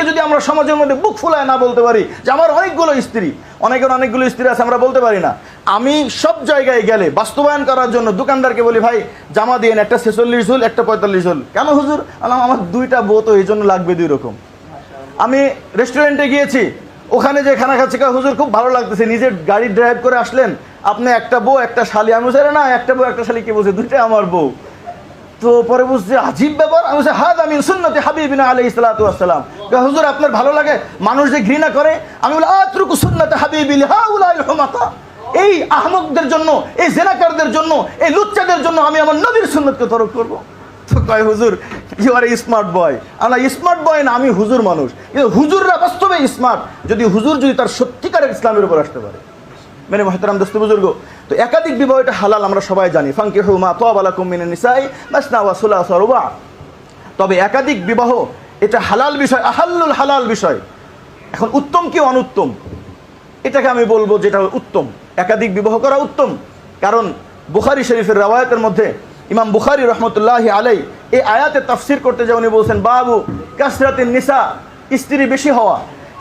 যদি আমরা সমাজের মধ্যে বুক ফুলায় না বলতে পারি যে আমার অনেকগুলো স্ত্রী, অনেকগুলো স্ত্রী আছে, আমরা বলতে পারি না। আমি সব জায়গায় গেলে বাস্তবায়ন করার জন্য দোকানদারকে বলি, ভাই জামা দিয়েন, একটা 46 ঝুল, একটা 45 ঝুল। কেন হুজুর? আমার দুইটা বউ তো এই জন্য লাগবে 2 রকম। আমি রেস্টুরেন্টে গিয়েছি, ওখানে যে খানা খাচ্ছে, হুজুর খুব ভালো লাগতেছে, নিজের গাড়ি ড্রাইভ করে আসলেন, আপনি একটা বউ একটা শালি। আমি বলছি না, একটা বউ একটা শালি কে বলছে, দুইটা আমার বউ। তো পরে বুঝছে আজীব ব্যাপার। আমি বলছি হাদা মিন সুন্নতি হাবিবিনা আলাইহিস সালাতু ওয়াস সালাম। হুজুর আপনার ভালো লাগে মানুষ যে ঘৃণা করে? আমি বলি আতরুকু সুন্নাতে হাবিবি লিহাউলাইল হুমাকা। এই আহমকদের জন্য, এই জেনাকারদের জন্য, এই লুচ্চাদের জন্য আমি আমার নবীর সুন্নতকে তরক করব? তো কয় হুজুর ইউ আর স্মার্ট বয়। আমরা স্মার্ট বয় না, আমি হুজুর মানুষ। কিন্তু হুজুররা বাস্তবে স্মার্ট যদি তার সত্যিকারের ইসলামের উপর আসতে পারে। মানে মুহতারাম দোস্ত বুজুর্গ, তো একাধিক বিবাহ এটা হালাল, আমরা সবাই জানি। ফানকিহু মা তাবা লাকুম মিনান নিসাই মাসনা ওয়া সুলাসা ওয়া রুবা। তবে একাধিক বিবাহ এটা হালাল বিষয়, আহাল্লুল হালাল বিষয়। এখন উত্তম কি অনুত্তম, এটাকে আমি বলবো যেটা উত্তম, একাধিক বিবাহ করা উত্তম। কারণ বুখারী শরীফের রওয়ায়াতের মধ্যে ইমাম বুখারী রাহমাতুল্লাহি আলাইহি এই আয়াতে তাফসীর করতে যে উনি বলছেন বাবু কাসরাতিন নিসা, স্ত্রী বেশি হওয়া,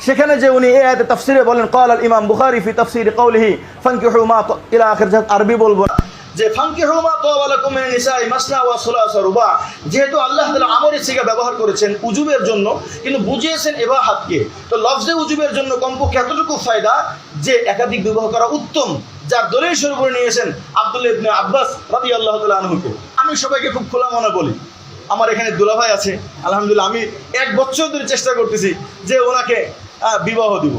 সেখানে যে উনি এই আয়াতে তাফসীরে বলেন ক্বাল আল ইমাম বুখারী ফি তাফসীর কওলিহি ফানকিহু মা ইলা আখির, আরবি বলবো না, যে ফানকিহু মা তাওয়া লাকুম মিনান নিসাই মাসনা ওয়া সুলাসা রুবা। যেহেতু আল্লাহ তাআলা আমরের সিগা ব্যবহার করেছেন উজুবের জন্য, কিন্তু বুঝিয়েছেন ইবাহাতকে, তো লফজে উজুবের জন্য কমপক্ষে এতটুকু ফায়দা যে একাধিক বিবাহ করা উত্তম, যার দলিল স্বরূপ নিয়ে এসেছেন আব্দুল্লাহ ইবনে আব্বাস রাদিয়াল্লাহু তাআলা আনহুকে। আমি সবাইকে খুব খোলা মনে বলি, আমার এখানে দুলাভাই আছে আলহামদুলিল্লাহ, আমি 1 বছর ধরে চেষ্টা করতেছি যে ওনাকে বিবাহ দিব।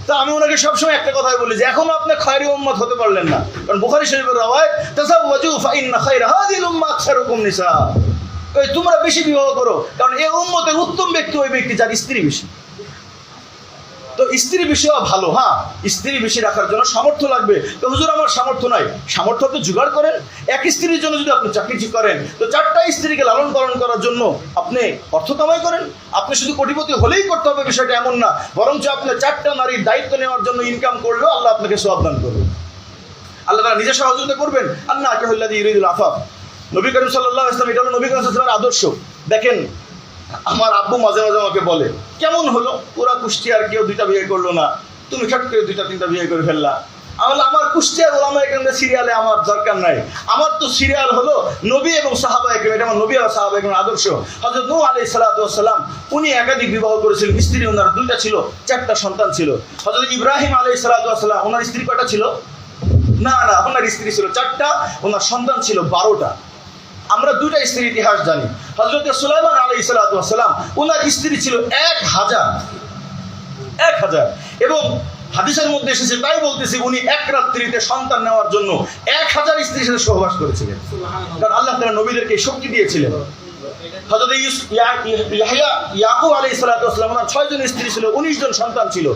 তো আমি ওনাকে সবসময় একটা কথাই বলি যে এখনো আপনি খায়রি উম্মত হতে পারলেন না, কারণ বুখারী শরীফের রাওয়ায়াত তাযাওয়াজু ফাইন্না খায়রা হাযিহিল উম্মাহ আকসারুকুম নিসা। তোমরা বেশি বিবাহ করো, কারণ এই উম্মতের উত্তম ব্যক্তি ওই ব্যক্তি যার স্ত্রী বেশি। তো স্ত্রী বিষয় ভালো, হ্যাঁ স্ত্রী বেশি রাখার জন্য সামর্থ্য লাগবে। তো হুজুর আমার সামর্থ্য নাই, সামর্থ্য তো জোগাড় করেন। এক স্ত্রীর জন্য যদি আপনি চাকরি করেন, তো 4টা স্ত্রীকে লালন পালন করার জন্য আপনি অর্থ কামাই করেন। আপনি শুধু কোটিপতি হলেই করতে হবে বিষয়টা এমন না, বরঞ্চ আপনি 4টা নারীর দায়িত্ব নেওয়ার জন্য ইনকাম করলেও আল্লাহ আপনাকে সওয়াব দান করবেন, আল্লাহ তাআলা নিজে সহযোগিতা করবেন। আল্লাহ কাহুল্লাযী ইউরিদুল আফাফ, নবী করিম সাল্লাল্লাহু আলাইহি ওয়াসাল্লাম, এটা হলো নবী করিম সাল্লাল্লাহু আলাইহি ওয়াসাল্লামের আদর্শ। দেখেন আমার আব্বু মাঝে মাঝে আমাকে বলে, কেমন হলো পুরা কুষ্টিয়ার কেউ 2টা বিয়ে করলো না, তুমি ছোট করে 2টা-3টা বিয়ে করে ফেললা। আমার কুষ্টিয়ার ওলামায়ে কেরামের সিরিয়ালে আমার দরকার নাই, আমার তো সিরিয়াল হলো নবী এবং সাহাবায়ে কেরাম। এটা আমার নবী আর সাহাবায়ে কেরামের আদর্শ। হযরত নূহ আলাইহিস সালাতু ওয়াস সালাম উনি একাধিক বিবাহ করেছিলেন, স্ত্রী ওনার 2টা ছিল, 4টা সন্তান ছিল। হযরত ইব্রাহিম আলাইহিস সালাতু ওয়াস সালাম ওনার স্ত্রী কয়টা ছিল? না ওনার স্ত্রী ছিল 4টা, ওনার সন্তান ছিল 12টা। আমরা 2টা স্ত্রীর ইতিহাস জানি। হযরত সুলাইমান আলাইহিস সালাতু ওয়াস সালাম ওনার স্ত্রী ছিল 1000 এবং হাদিসের মধ্যে এসেছে, তাই বলতেছি, উনি এক রাত্রিতে সন্তান নেওয়ার জন্য 1000 স্ত্রীর সাথে সহবাস করেছিলেন, কারণ আল্লাহ তাআলা নবীদেরকে শক্তি দিয়েছিলেন। হযরত ইয়াকুব আলাইহিস সালাতু ওয়াস সালাম ওনার 6 জন স্ত্রী ছিল, 19 জন সন্তান ছিল।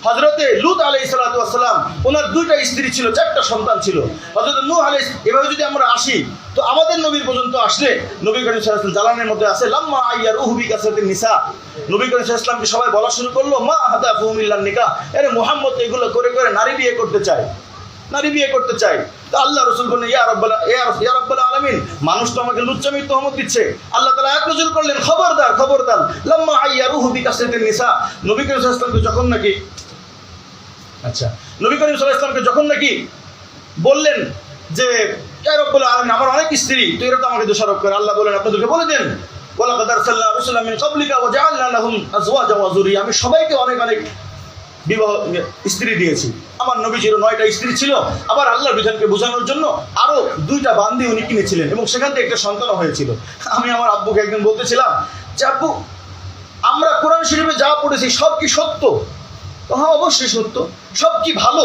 হযরতে লূত আলাইহিস সালাতু ওয়াস সালাম ওনার 2টা স্ত্রী ছিল, 4টা সন্তান ছিল। হযরত নূহ আলাইহিস, এভাবে যদি আমরা আসি তো আমাদের নবীর পর্যন্ত আসলে নবী করিম সাল্লাল্লাহু আলাইহি ওয়াসাল্লাম জালানের মধ্যে আছে লাম্মা আইয়ারুহু বিকাসরাতিন নিসা, নবী করিম সাল্লাল্লাহু আলাইহি ওয়াসাল্লামকে সবাই বলা শুরু করলো মা হাদাফু মিল্লান নিকাহ, আরে মুহাম্মদ এগুলো করে করে নারী বিয়ে করতে চায়। তো আল্লাহ রাসূল বললেন ইয়া রাব্বাল আলামিন, মানুষ তো আমাকে লুচ্চামির তহমত দিচ্ছে। আল্লাহ তাআলা আয়াত নাযিল করলেন খবরদার লাম্মা আইয়ারুহু বিকাসরাতিন নিসা। নবী করিম সাল্লাল্লাহু আলাইহি ওয়াসাল্লামকে যখন নাকি নবী করিম সাল্লাল্লাহু আলাইহি ওয়াসাল্লামকে যখন নাকি বললেন যে ইয়া রাব্বুল আলামিন আমার অনেক স্ত্রী, তো এরা তো আমাকে দোষারোপ করে, আল্লাহ বলেন আপনাদেরকে বলে দেন ওয়ালাকাদ আরসালনা রাসূলাম মিন ক্বাবলিকা ওয়া জাআলনা লাহুম আজওয়াজা ওয়া যুররিয়া, আমি সবাইকে অনেক বিবাহ স্ত্রী দিয়েছি। আমার নবীজির 9টা স্ত্রী ছিল, আবার আল্লাহর বিধানকে বোঝানোর জন্য আরো 2টা বান্দি উনি কিনেছিলেন এবং সেখান থেকে একটা সন্তানও হয়েছিল। আমি আমার আব্বুকে একদিন বলতেছিলাম যে আব্বু আমরা কোরআন শরীফে যা পড়েছি সব কি সত্য? হ্যাঁ অবশ্যই সত্য। সব কি ভালো?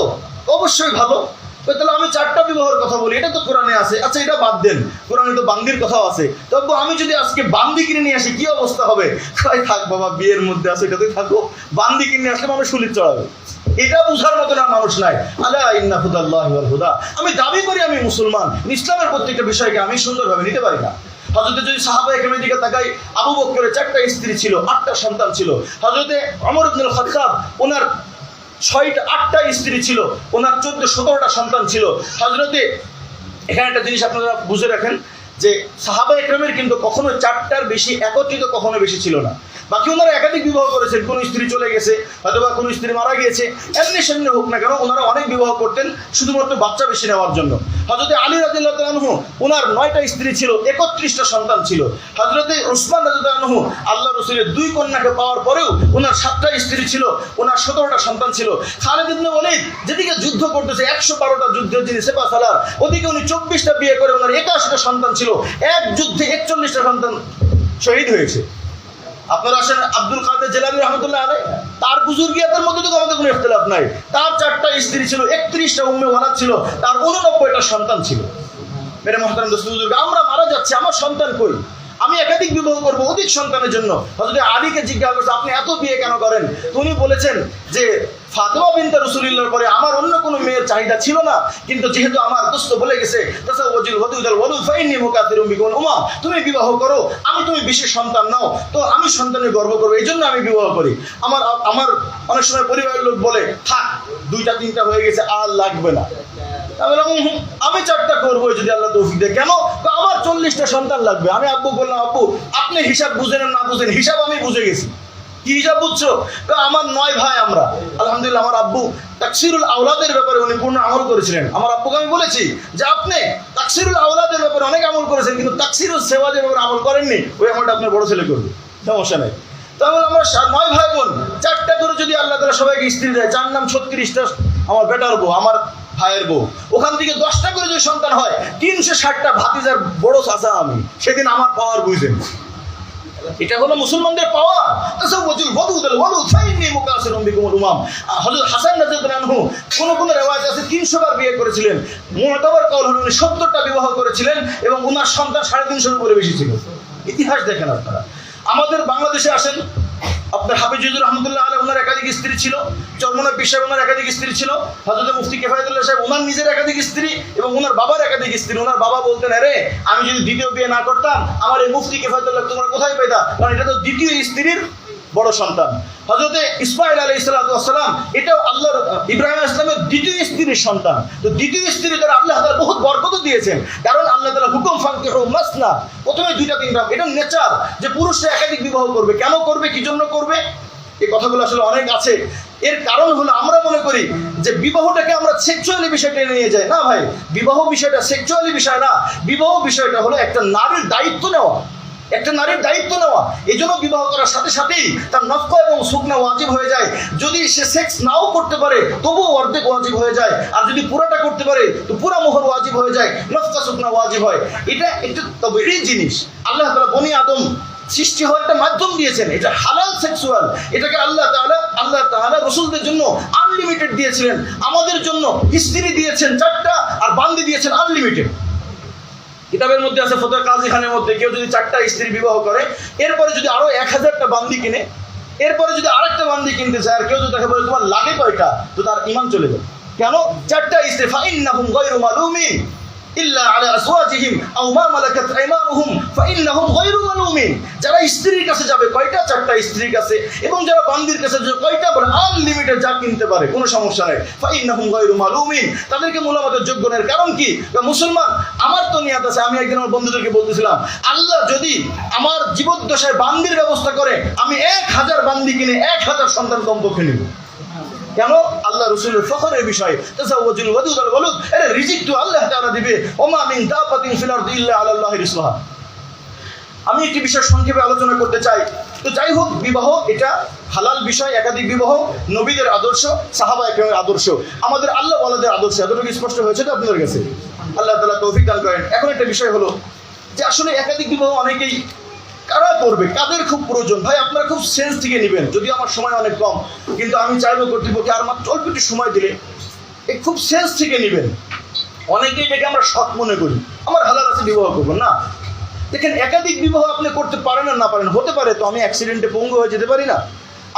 অবশ্যই ভালো। তাহলে আমি 4টা বিবাহের কথা বলি, এটা তো কোরআনে আছে। আচ্ছা এটা বাদ দেন, কোরআনে তো বান্দির কথাও আছে। তবু আমি যদি আজকে বান্দি কিনে নিয়ে আসি কি অবস্থা হবে? থাক বাবা, বিয়ের মধ্যে আছে এটাতে থাকো, বান্দি কিনে আসলে মানুষ শুলির চড়াবে। এটা বুঝার মতো না মানুষ নাই। আলা ইন্না হুদাল্লাহি ওয়াল হুদা, আমি দাবি করি আমি মুসলমান, ইসলামের প্রত্যেকটা বিষয়কে আমি সুন্দরভাবে নিতে পারি না। হযরতে যদি সাহাবায়ে কেরামের দিকে তাকাই, আবু বকরের 4টা স্ত্রী ছিল, 8টা সন্তান ছিল। হযরতে ওমর ইবনুল খাত্তাব ওনার 8টা স্ত্রী ছিল, ওনার 14-17টা সন্তান ছিল। হযরতে এখানে একটা জিনিস আপনারা বুঝে রাখেন যে সাহাবায়ে কেরামের কিন্তু কখনো 4টার বেশি একত্রিত কখনো বেশি ছিল না, বাকি ওনারা একাধিক বিবাহ করেছেন, কোনো স্ত্রী চলে গেছে, হয়তো বা কোনো স্ত্রী মারা গিয়েছে, এমনি সেমনি হোক না কেন ওনারা অনেক বিবাহ করতেন শুধুমাত্র বাচ্চা বেশি নেওয়ার জন্য। হযরত আলী রাদিয়াল্লাহু তাআলা আনহু ওনার 9টা স্ত্রী ছিল, 31টা সন্তান ছিল। হযরত উসমান রাদিয়াল্লাহু আনহু আল্লাহ রাসূলের 2 কন্যাকে পাওয়ার পরেও ওনার 7টা স্ত্রী ছিল, ওনার 17টা সন্তান ছিল। খালিদ ইবনে ওয়ালিদ যেদিকে যুদ্ধ করতেছে 112টা যুদ্ধের যিনি সেপাসালার, ওদিকে উনি 24টা বিয়ে করে ওনার 81টা সন্তান ছিল। এক যুদ্ধে 41টা সন্তান শহীদ হয়েছে। আপনারা আসেন আব্দুল কাদের জিলানী রহমাতুল্লাহ আলাইহি, তার বুজুর্গিয়াতের মধ্যে তো আমাদের কোনো ইখতিলাফ নাই। তার 4টা স্ত্রী ছিল, 31টা উম্মে ওয়ালাদ ছিল, তার 89টা সন্তান ছিল। মেরে মুহতারাম দোস্ত বুজুর্গ, আমরা মারা যাচ্ছি, আমার সন্তান কই? আমি একাধিক বিবাহ করবো অধিক সন্তানের জন্য। হযরত আলীকে জিজ্ঞাসা করছে আপনি এত বিয়ে কেন করেন? উনি বলেছেন যে ফাতেমা বিনতে রাসূলুল্লাহর পরে আমার অন্য কোনো মেয়ের চাহিদা ছিল না, কিন্তু যেহেতু আমার দোস্ত বলে গেছে তাসাওয়াজুল ওয়াদুদাল ওয়ালুদ ফাইন্নী মুকাথিরুম বিকুল উমাম, তুমি বিবাহ করো, তুমি বিশেষ সন্তান নাও, তো আমি সন্তানের গর্ব করবো, এই জন্য আমি বিবাহ করি। আমার অনেক সময় পরিবারের লোক বলে থাক 2টা 3টা হয়ে গেছে আর লাগবে না। আমি 4টা করবো যদি আল্লাহ তৌফিক দেয়। কেন? আমার 40টা সন্তান লাগবে। আমি আব্বু বললাম আব্বু আপনি হিসাব বুঝেন না বুঝেন, হিসাব আমি বুঝে গেছি। কি হিসাব বুঝছো? আমার 9 ভাই আমরা, আলহামদুলিল্লাহ। আমার আব্বু তাকসিরুল আওলাদের ব্যাপারে উনি পূর্ণ আমল করেছিলেন। আমার আব্বুকে আমি বলেছি যে আপনি তাকসিরুল আওলাদের ব্যাপারে অনেক আমল করেছেন, কিন্তু তাকসিরুল সেওয়াজের ব্যাপারে আমল করেননি, ওই আমলটা আপনার বড় ছেলে করবে, সমস্যা নেই। তাহলে আমরা 9 ভাই বোন, 4টা করে যদি আল্লাহ তাআলা সবাইকে স্ত্রী দেয়, 4 নাম 36টা আমার বেটার বউ, আমার ভাইয়ের বউ, ওখান থেকে 10টা করে যদি সন্তান হয় 360টা ভাতিজার বড় চাচা আমি। সেদিন আমার পাওয়ার বুঝেন, এটা হলো মুসলমানদের পাওয়ার। তাসাওয়াজুল ওয়াদুদাল ওয়ালুদ ফাইন্নী মুকাথিরুম বিকুল উমাম। হযরত হাসান রাদিয়াল্লাহু আনহু কোন রিওয়ায়াত আছে 300 বার বিয়ে করেছিলেন। মুতাবার কওল হলো উনি 70টা বিবাহ করেছিলেন এবং ওনার সন্তান 350 করে বেশি ছিল। ইতিহাস দেখেন আপনারা। আমাদের বাংলাদেশে আসেন, আপনার হাফিজুর রহমতুল্লাহ আলাইহি ওনার একাধিক স্ত্রী ছিল, চরমনায় পীর সাহেব ওনার একাধিক স্ত্রী ছিল, হযরত মুফতি কিফায়াতুল্লাহ সাহেব ওনার নিজের একাধিক স্ত্রী এবং ওনার বাবার একাধিক স্ত্রী। ওনার বাবা বলতেন আরে আমি যদি দ্বিতীয় বিয়ে না করতাম আমার এই মুফতি কিফায়াতুল্লাহ তোমরা কোথায় পেতা, কারণ এটা তো দ্বিতীয় স্ত্রীর বড় সন্তান। হযরত ইসমাঈল আলাইহিস সালাতু ওয়াস সালাম এটাও আল্লাহর ইব্রাহিম আলাইহিস সালামের দ্বিতীয় স্ত্রীর সন্তান। তো দ্বিতীয় স্ত্রীর দ্বারা আল্লাহ তাআলা বহুত বরকত দিয়েছেন, কারণ আল্লাহ তাআলা হুকুম ফানকিহু মাসনা, প্রথমে 2টা 3টা, এটা নেচার যে পুরুষরা একাধিক বিবাহ করবে। কেন করবে, কি জন্য করবে, এই কথাগুলো আসলে অনেক আছে। এর কারণ হলো আমরা মনে করি যে বিবাহটাকে আমরা সেক্সুয়ালি বিষয়টা নিয়ে যাই। না ভাই, বিবাহ বিষয়টা সেক্সুয়ালি বিষয় না। বিবাহ বিষয়টা হলো একটা নারীর দায়িত্ব নেওয়া, একটা নারীর দায়িত্ব নেওয়া। এই জন্য বিবাহ করার সাথে সাথেই তার নফকা এবং সুকনা ওয়াজিব হয়ে যায়। যদি সে সেক্স নাও করতে পারে তবুও অর্ধেক ওয়াজিব হয়ে যায়, আর যদি পুরোটা করতে পারে তো পুরা মোহর ওয়াজিব হয়ে যায়, নফকা সুকনা ওয়াজিব হয়। এটা একটা তবেই জিনিস। আল্লাহ তাআলা বনি আদম সৃষ্টি হওয়ার একটা মাধ্যম দিয়েছেন, এটা হালাল সেক্সুয়াল। এটাকে আল্লাহ তাআলা রাসূলদের জন্য আনলিমিটেড দিয়েছিলেন, আমাদের জন্য স্ত্রী দিয়েছেন 4টা আর বান্দি দিয়েছেন আনলিমিটেড। কিতাবের মধ্যে আছে ফতোয়া কাজী খানের মধ্যে, কেউ যদি 4টা স্ত্রী বিবাহ করে, এরপরে যদি আরো 1000টা বান্দি কিনে, এরপরে যদি আরেকটা বান্দি কিনতে চায়, আর কেউ যদি তাকে বলে তোমার লাগে কয়টা, তো তার ঈমান চলে যাবে। কেন? 4টা স্ত্রী, ফাইন্নাহুম গায়রু মালুমিন ইল্লা আলা আসওয়াজিহিম আও মা মালাকাত আইমানুহুম ফাইন্নাহুম গায়রু মালুমিন। যারা স্ত্রীর কাছে যাবে কয়টা, 4টা স্ত্রীর কাছে, এবং যারা বান্দির কাছে যাবে কয়টা, বলে আনলিমিটেড, যা কিনতে পারে, কোনো সমস্যা নেই। ফাইন্নাহুম গায়রু মালুমিন, তাদেরকে মুলামাতের যোগ্য নয়। কারণ কি? মুসলমান, আমার তো নিয়াত আছে, আমি একদিন আমার বন্ধুদেরকে বলতেছিলাম আল্লাহ যদি আমার জীবদ্দশায় বান্দির ব্যবস্থা করে, আমি 1000 বান্দি কিনে 1000 সন্তান কমপক্ষে নেব। কেন? আল্লাহ রাসূলের ফখরের বিষয়। তাসাওয়াজুল ওয়াদুদাল ওয়ালুদ, এর রিজিক তো আল্লাহ তাআলা দিবে। ওমা মিন দাবাতিন ফিল আরদি ইল্লা আলাল্লাহি রিজকুহা। আমি একটি বিষয় সংক্ষেপে আলোচনা করতে চাই। তো যাই হোক, বিবাহ এটা হালাল বিষয়, একাধিক বিবাহ নবীদের আদর্শ, সাহাবা একরামের আদর্শ, আমাদের আল্লাহ ওয়ালাদের আদর্শ। এতটুকু স্পষ্ট হয়েছে তো আপনাদের কাছে? আল্লাহ তাআলা তৌফিক দান করেন। এখন একটা বিষয় হলো যে আসলে একাধিক বিবাহ অনেকেই কারা করবে, কাদের খুব প্রয়োজন? ভাই আপনারা খুব সেন্স থেকে নেবেন, যদি আমার সময় অনেক কম, কিন্তু আমি চাইবো কর্তৃপক্ষকে আর মাত্র অল্প একটু সময় দিলে খুব সেন্স থেকে নেবেন। অনেকেই এটাকে আমরা শখ মনে করি, আমার হালাল আছে বিবাহ করবো না। দেখেন, একাধিক বিবাহ আপনি করতে পারেন আর না পারেন, হতে পারে তো আমি অ্যাক্সিডেন্টে পঙ্গু হয়ে যেতে পারি না,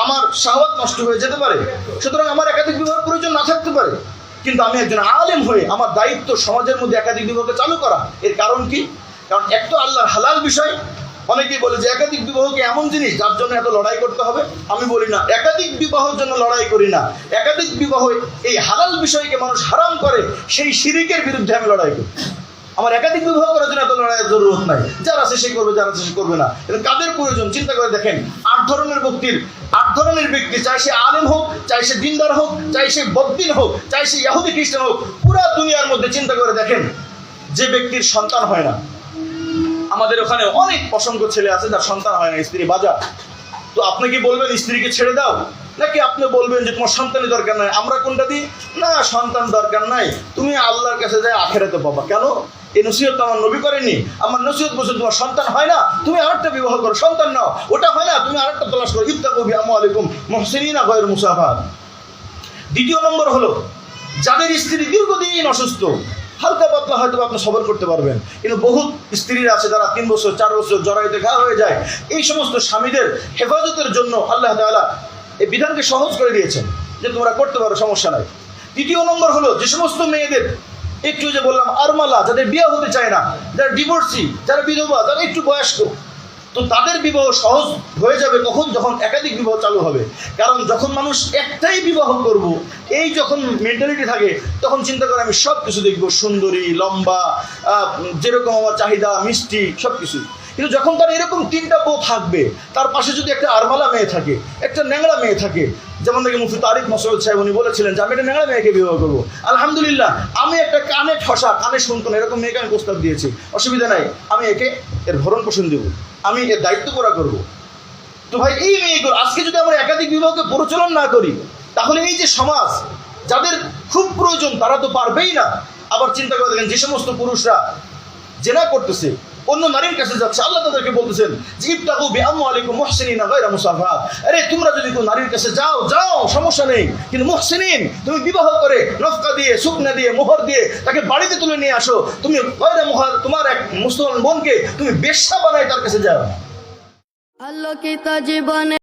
আমার শাহওয়াত নষ্ট হয়ে যেতে পারে, সুতরাং আমার একাধিক বিবাহের প্রয়োজন না থাকতে পারে। কিন্তু আমি একজন আলেম হয়ে আমার দায়িত্ব সমাজের মধ্যে একাধিক বিবাহকে চালু করা। এর কারণ কি? কারণ এক তো আল্লাহর হালাল বিষয়। অনেকেই বলে যে একাধিক বিবাহকে এমন জিনিস যার জন্য এত লড়াই করতে হবে। আমি বলি না, একাধিক বিবাহের জন্য লড়াই করি না। একাধিক বিবাহ এই হালাল বিষয়কে মানুষ হারাম করে, সেই শিরিকের বিরুদ্ধে আমি লড়াই করি। আমার একাধিক বিবাহ করার জন্য এত লড়াইয়ের জরুরত নাই, যারা আছে সে করবে, যারা আছে সে করবে না। কিন্তু কাদের প্রয়োজন চিন্তা করে দেখেন। 8 ধরনের ব্যক্তি, চাই সে আলেম হোক, চাই সে দিনদার হোক, চাই সে বদ্দিন হোক, চাই সে ইহুদি খ্রিস্টান হোক, পুরা দুনিয়ার মধ্যে চিন্তা করে দেখেন যে ব্যক্তির সন্তান হয় না। আমাদের ওখানে অনেক অসংখ্য ছেলে আছে যার সন্তান হয় না, স্ত্রী বাজা। তো আপনি কি বলবেন স্ত্রীকে ছেড়ে দাও, নাকি আপনি বলবেন যে তোমার সন্তানের দরকার নাই? আমরা কোনটা দিই? না, সন্তান দরকার নাই, তুমি আল্লাহর কাছে যাই আখেরাতে পাবা। কেন? এই নসিহত আমার নবী করেননি? আমার নসিহত বলছে তোমার সন্তান হয় না, তুমি আরেকটা বিবাহ করো, সন্তান নাও। ওটা হয় না, তুমি আরেকটা তলাশ করো। ইত্তাকু বিআমওয়ালিকুম মুহসিনিনা গায়রা মুসাফাহাত। দ্বিতীয় নম্বর হলো, যাদের স্ত্রী দীর্ঘদিন অসুস্থ, হালকা পাতলা হয়তো আপনি সবর করতে পারবেন, কিন্তু বহুত স্ত্রীরা আছে যারা 3 বছর 4 বছর জরায়ুতে ঘা হয়ে যায়। এই সমস্ত স্বামীদের হেফাজতের জন্য আল্লাহ তাআলা এই বিধানকে সহজ করে দিয়েছেন যে তোমরা করতে পারো, সমস্যা নাই। তৃতীয় নম্বর হলো, যে সমস্ত মেয়েদের একটু যে বললাম আরমালা, যাদের বিয়ে হতে চায় না, যারা ডিভোর্সি, যারা বিধবা, যারা একটু বয়স্ক, তো তাদের বিবাহ সহজ হয়ে যাবে কখন? যখন একাধিক বিবাহ চালু হবে। কারণ যখন মানুষ একটাই বিবাহ করব, এই যখন মেন্টালিটি থাকে, তখন চিন্তা করে আমি সব কিছু দেখবো, সুন্দরী, লম্বা, যেরকম আমার চাহিদা, মিষ্টি, সব কিছু। কিন্তু যখন তার এরকম 3টা বউ থাকবে, তার পাশে যদি একটা আরমালা মেয়ে থাকে, একটা ন্যাংড়া মেয়ে থাকে, যেমন নাকি মুফতি তারিক মাসউদ সাহেব উনি বলেছিলেন যে আমি একটা ন্যাংড়া মেয়েকে বিবাহ করবো। আলহামদুলিল্লাহ, আমি একটা কানে ঠসা, কানে শুনতো না এরকম মেয়েকে আমি প্রস্তাব দিয়েছি, অসুবিধা নাই, আমি একে এর ভরণ পোষণ দেবো, আমি এর দায়িত্ব পুরা করবো। তো ভাই, এই মেয়েগুলো আজকে যদি আমরা একাধিক বিবাহকে প্রচলন না করি, তাহলে এই যে সমাজ, যাদের খুব প্রয়োজন তারা তো পারবেই না। আবার চিন্তা করে দেখেন, যে সমস্ত পুরুষরা জেনা করতেছে, অন্য নারীর কাছে যাচ্ছে, আল্লাহ তাদেরকে বলতেছেন যে ইবতাগু বিআমওয়ালিকুম মুহসিনিনা গায়রা মুসাফাহাত। আরে তোমরা যদি কোনো নারীর কাছে যাও, সমস্যা নেই, কিন্তু মুহসিনিন, তুমি বিবাহ করে নফকা দিয়ে, সুকনা দিয়ে, মোহর দিয়ে তাকে বাড়িতে তুলে নিয়ে আসো। তুমি গায়রা মুহার, তোমার এক মুসলমান বোনকে তুমি বেশ্যা বানাই তার কাছে যাও। আলোকিত জীবনে